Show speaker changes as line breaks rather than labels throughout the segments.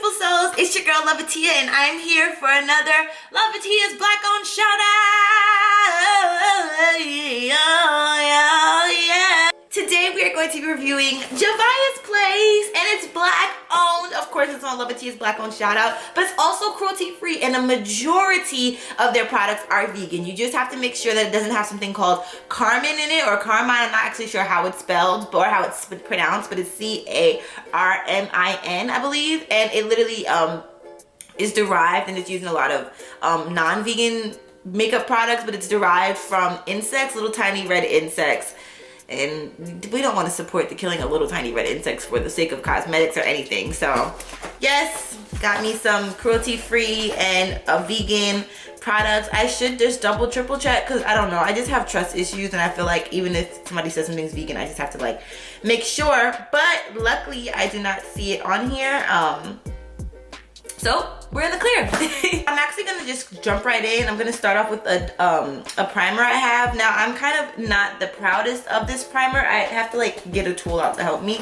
beautiful souls, it's your girl Lovatia, and I'm here for another Lovatia's Black Owned shout out. Yeah. Today we are going to be reviewing Juvia's Place, and it's Black owned. Of course, it's on Lovatia's Black Owned shout out, but it's also cruelty free, and a majority of their products are vegan. You just have to make sure that it doesn't have something called Carmen in it, or Carmine. I'm not actually sure how it's spelled or how it's pronounced, but it's Carmin, I believe, and it literally is derived, and it's using a lot of non-vegan makeup products, but it's derived from insects, little tiny red insects. And we don't want to support the killing of little tiny red insects for the sake of cosmetics or anything. So yes, got me some cruelty free and vegan products. I should just double triple check, because I don't know, I just have trust issues, and I feel like even if somebody says something's vegan, I just have to like make sure. But luckily I do not see it on here, so we're in the clear. I'm actually gonna just jump right in. I'm gonna start off with a primer I have. Now, I'm kind of not the proudest of this primer. I have to like get a tool out to help me,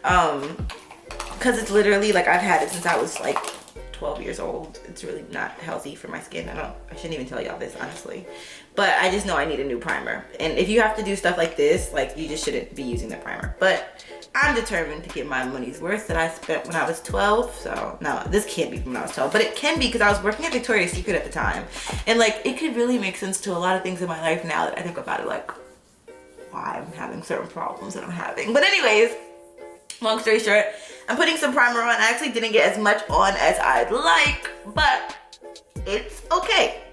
because it's literally like I've had it since I was like 12 years old. It's really not healthy for my skin. I shouldn't even tell y'all this, honestly, but I just know I need a new primer. And if you have to do stuff like this, like, you just shouldn't be using the primer. But I'm determined to get my money's worth that I spent when I was 12. So no, this can't be from when I was 12, but it can be, because I was working at Victoria's Secret at the time, and like it could really make sense to a lot of things in my life now that I think about it, like why I'm having certain problems that I'm having. But anyways, long story short, I'm putting some primer on. I actually didn't get as much on as I'd like, but it's okay.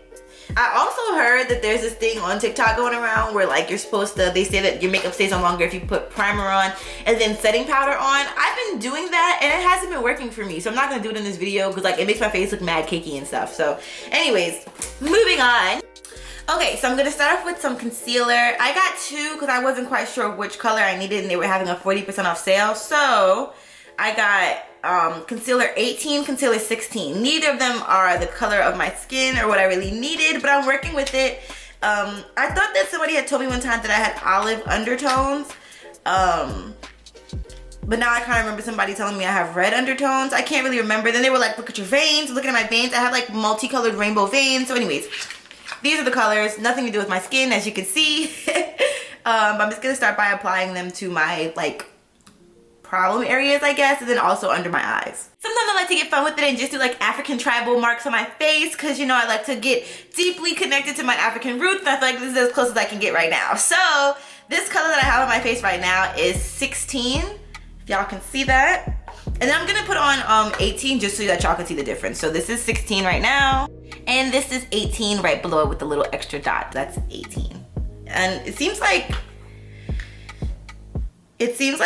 I also heard that there's this thing on TikTok going around where like you're supposed to, they say that your makeup stays on longer if you put primer on and then setting powder on. I've been doing that and it hasn't been working for me, so I'm not gonna do it in this video because like it makes my face look mad cakey and stuff. So anyways, moving on. Okay, so I'm gonna start off with some concealer. I got two because I wasn't quite sure which color I needed, and they were having a 40% off sale. So I got concealer 18, concealer 16. Neither of them are the color of my skin or what I really needed, but I'm working with it. I thought that somebody had told me one time that I had olive undertones, but now I kind of remember somebody telling me I have red undertones. I can't really remember. Then they were like, look at your veins. Looking at my veins, I have like multicolored rainbow veins. So anyways, these are the colors. Nothing to do with my skin, as you can see. I'm just gonna start by applying them to my like problem areas, I guess, and then also under my eyes. Sometimes I like to get fun with it and just do like African tribal marks on my face, because you know I like to get deeply connected to my African roots, and I feel like this is as close as I can get right now. So this color that I have on my face right now is 16, if y'all can see that. And then I'm gonna put on 18 just so that y'all can see the difference. So this is 16 right now, and this is 18 right below it with the little extra dot. That's 18. And it seems like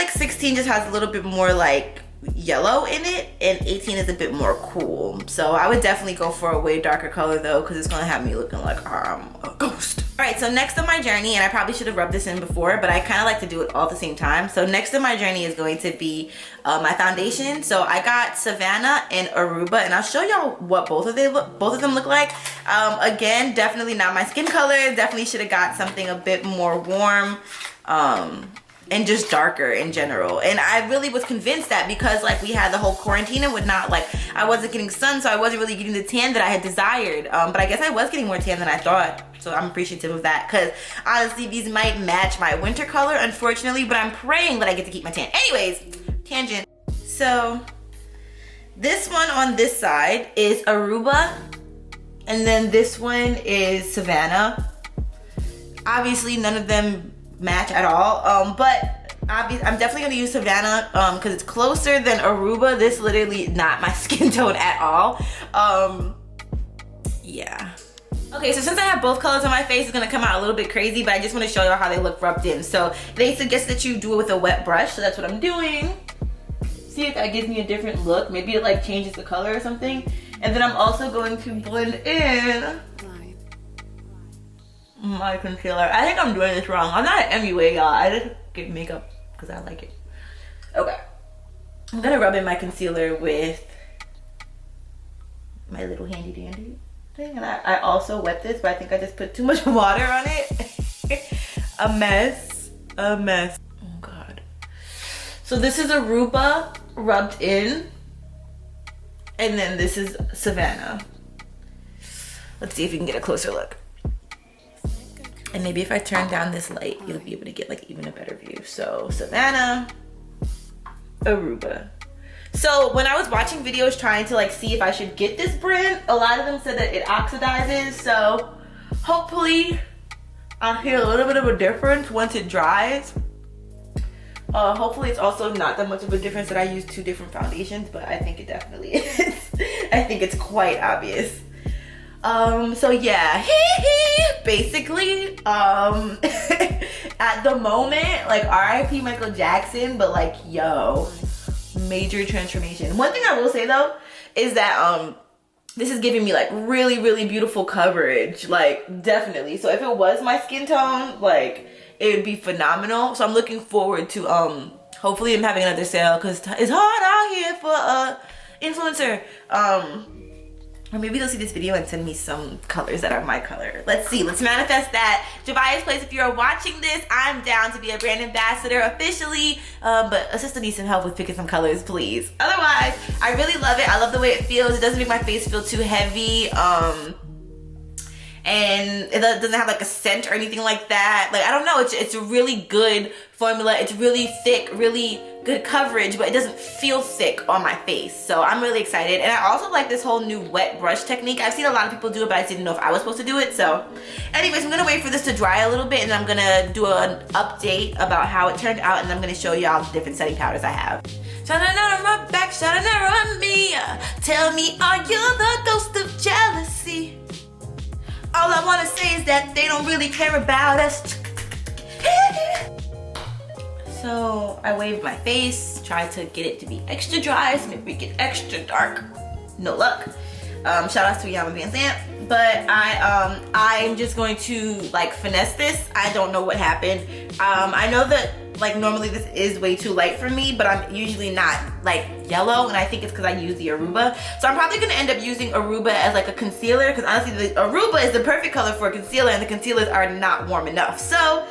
16 just has a little bit more like yellow in it, and 18 is a bit more cool. So I would definitely go for a way darker color though, because it's gonna have me looking like I'm a ghost. All right, so next on my journey, and I probably should have rubbed this in before, but I kind of like to do it all at the same time. So next on my journey is going to be my foundation. So I got Savannah and Aruba, and I'll show y'all what both of them look like. Again, definitely not my skin color. Definitely should have got something a bit more warm, and just darker in general. And I really was convinced that because like we had the whole quarantine and whatnot, like I wasn't getting sun, so I wasn't really getting the tan that I had desired. But I guess I was getting more tan than I thought, so I'm appreciative of that, because honestly these might match my winter color, unfortunately, but I'm praying that I get to keep my tan. Anyways, tangent. So this one on this side is Aruba, and then this one is Savannah. Obviously none of them match at all, but obviously I'm definitely gonna use Savannah because it's closer than Aruba. This literally not my skin tone at all. Yeah. Okay, so since I have both colors on my face, it's gonna come out a little bit crazy, but I just want to show you how they look rubbed in. So they suggest that you do it with a wet brush, so that's what I'm doing. See if that gives me a different look. Maybe it like changes the color or something. And then I'm also going to blend in my concealer. I think I'm doing this wrong. I'm not an MUA, y'all. I just get makeup because I like it. Okay. I'm gonna rub in my concealer with my little handy dandy thing. And I also wet this, but I think I just put too much water on it. A mess. Oh God. So this is Aruba rubbed in. And then this is Savannah. Let's see if you can get a closer look. And maybe if I turn down this light, you'll be able to get like even a better view. So Savannah, Aruba. So when I was watching videos trying to like see if I should get this brand, a lot of them said that it oxidizes. So hopefully I'll hear a little bit of a difference once it dries. Hopefully it's also not that much of a difference that I use 2 different foundations, but I think it definitely is. I think it's quite obvious. So yeah, basically, at the moment, like RIP Michael Jackson, but like, yo, major transformation. One thing I will say though, is that, this is giving me like really, really beautiful coverage, like definitely. So if it was my skin tone, like it would be phenomenal. So I'm looking forward to, hopefully I'm having another sale because it's hard out here for influencer. Or maybe they'll see this video and send me some colors that are my color. Let's see, let's manifest that. Juvia's Place, if you're watching this, I'm down to be a brand ambassador officially, but a sister needs some help with picking some colors, please. Otherwise, I really love it. I love the way it feels. It doesn't make my face feel too heavy. And it doesn't have like a scent or anything like that. Like, I don't know, it's a really good formula. It's really thick, really good coverage, but it doesn't feel thick on my face. So I'm really excited. And I also like this whole new wet brush technique. I've seen a lot of people do it, but I didn't know if I was supposed to do it. So anyways, I'm gonna wait for this to dry a little bit, and I'm gonna do an update about how it turned out, and I'm gonna show y'all the different setting powders I have. Shining out on my back, shining out on me. Tell me, are you the ghost of jealousy? All I wanna say is that they don't really care about us. So I waved my face, tried to get it to be extra dry so maybe we get extra dark. No luck. Shout out to Yama Van Zamp. But I'm just going to like finesse this. I don't know what happened. I know that like normally this is way too light for me, but I'm usually not like yellow, and I think it's because I use the Aruba. So I'm probably gonna end up using Aruba as like a concealer, because honestly the Aruba is the perfect color for a concealer, and the concealers are not warm enough. So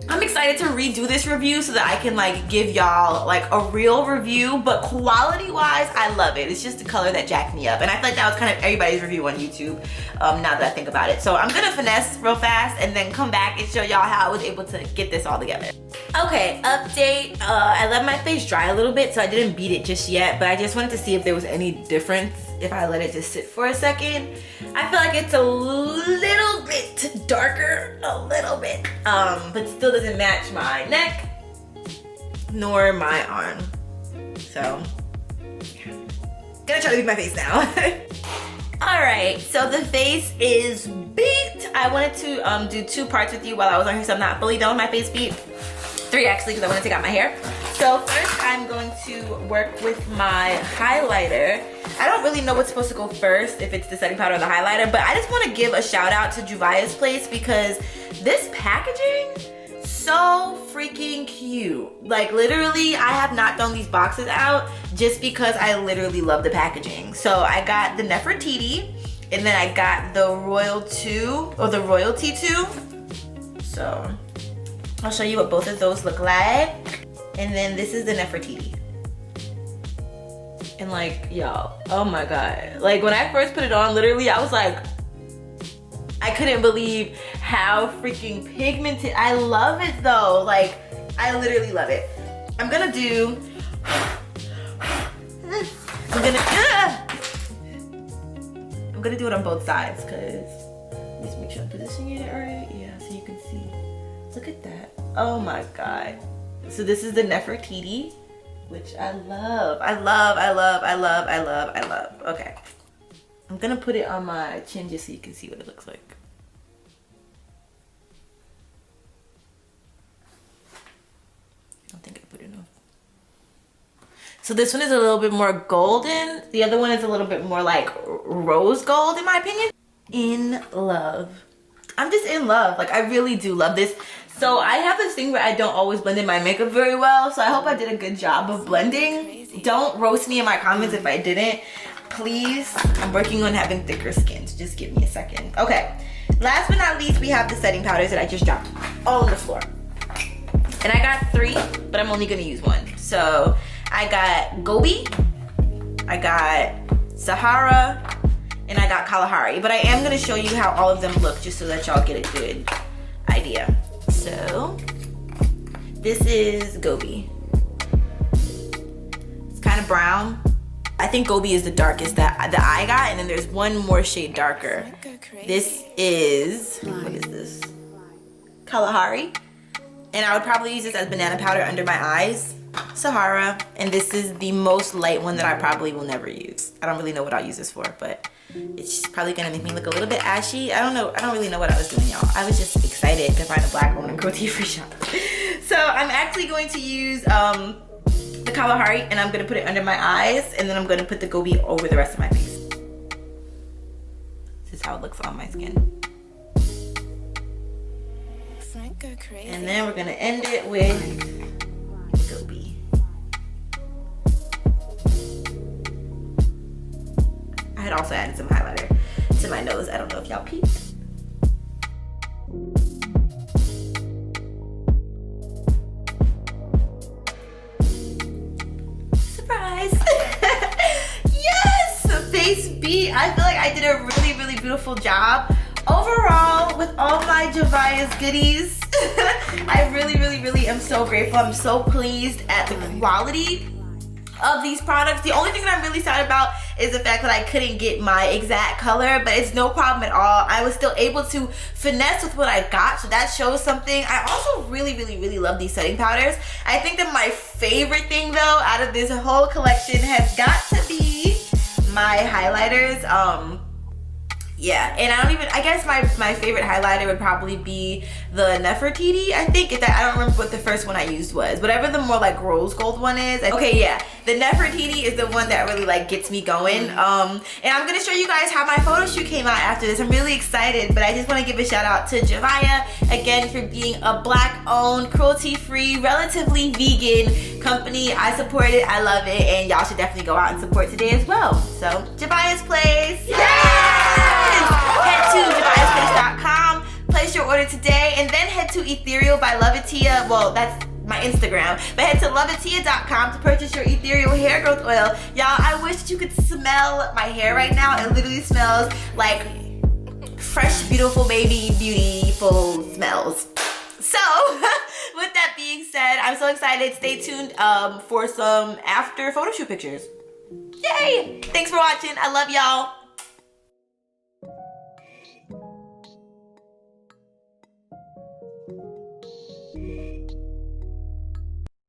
I'm excited to redo this review so that I can like give y'all like a real review, but quality wise, I love it. It's just the color that jacked me up. And I feel like that was kind of everybody's review on YouTube, now that I think about it. So I'm gonna finesse real fast and then come back and show y'all how I was able to get this all together. Okay, update. I let my face dry a little bit, so I didn't beat it just yet, but I just wanted to see if there was any difference if I let it just sit for a second. I feel like it's a little bit darker, a little bit, but still doesn't match my neck nor my arm. So, yeah. Gonna try to beat my face now. All right, so the face is beat. I wanted to do 2 parts with you while I was on here, so I'm not fully done with my face beat. 3 actually, because I want to take out my hair. So first I'm going to work with my highlighter. I don't really know what's supposed to go first, if it's the setting powder or the highlighter, but I just want to give a shout out to Juvia's Place because this packaging, so freaking cute. Like literally, I have not thrown these boxes out just because I literally love the packaging. So I got the Nefertiti, and then I got the Royalty 2. So I'll show you what both of those look like. And then this is the Nefertiti. And like, y'all, oh my God. Like when I first put it on, literally I was like, I couldn't believe how freaking pigmented. I love it though. Like, I literally love it. I'm gonna do it on both sides, because let's make sure I'm positioning it right. Yeah, so you can see. Look at that. Oh my God. So this is the Nefertiti, which I love. I love. Okay. I'm gonna put it on my chin just so you can see what it looks like. I don't think I put enough. So this one is a little bit more golden. The other one is a little bit more like rose gold, in my opinion. In love. I'm just in love. Like, I really do love this. So I have this thing where I don't always blend in my makeup very well. So I hope I did a good job of blending. Don't roast me in my comments if I didn't. Please. I'm working on having thicker skin. So just give me a second. Okay. Last but not least, we have the setting powders that I just dropped all on the floor. And I got 3, but I'm only going to use 1. So I got Gobi, I got Sahara, and I got Kalahari. But I am gonna show you how all of them look just so that y'all get a good idea. So this is Gobi. It's kind of brown. I think Gobi is the darkest that I got, and then there's one more shade darker. This is, what is this? Kalahari. And I would probably use this as banana powder under my eyes. Sahara. And this is the most light one that I probably will never use. I don't really know what I'll use this for, but it's probably gonna make me look a little bit ashy. I don't know. I don't really know what I was doing, y'all. I was just excited to find a black owned cruelty-free shop. So I'm actually going to use the Kalahari, and I'm gonna put it under my eyes, and then I'm gonna put the Gobi over the rest of my face. This is how it looks on my skin. And then we're gonna end it with Gobi. I had also added some highlighter to my nose. I don't know if y'all peeped. Surprise! Yes! Face beat. I feel like I did a really, really beautiful job overall with all my Juvia's goodies. I really, really, really am so grateful. I'm so pleased at the quality of these products. The only thing that I'm really sad about is the fact that I couldn't get my exact color, but it's no problem at all. I was still able to finesse with what I got, so that shows something. I also really, really, really love these setting powders. I think that my favorite thing though out of this whole collection has got to be my highlighters. Yeah, and I guess my favorite highlighter would probably be the Nefertiti, I think. I don't remember what the first one I used was. Whatever the more like rose gold one is. Okay, yeah, the Nefertiti is the one that really like gets me going. And I'm gonna show you guys how my photo shoot came out after this. I'm really excited, but I just wanna give a shout out to Juvia, again, for being a black owned, cruelty free, relatively vegan company. I support it, I love it, and y'all should definitely go out and support today as well. So, Juvia's Place. Yeah! Head to Juvia'sPlace.com, place your order today, and then head to Ethereal by Lovatia. Well, that's my Instagram, but head to Lovatia.com to purchase your Ethereal hair growth oil. Y'all, I wish that you could smell my hair right now. It literally smells like fresh, beautiful baby, beautiful smells. So, with that being said, I'm so excited. Stay tuned for some after photo shoot pictures. Yay! Thanks for watching. I love y'all.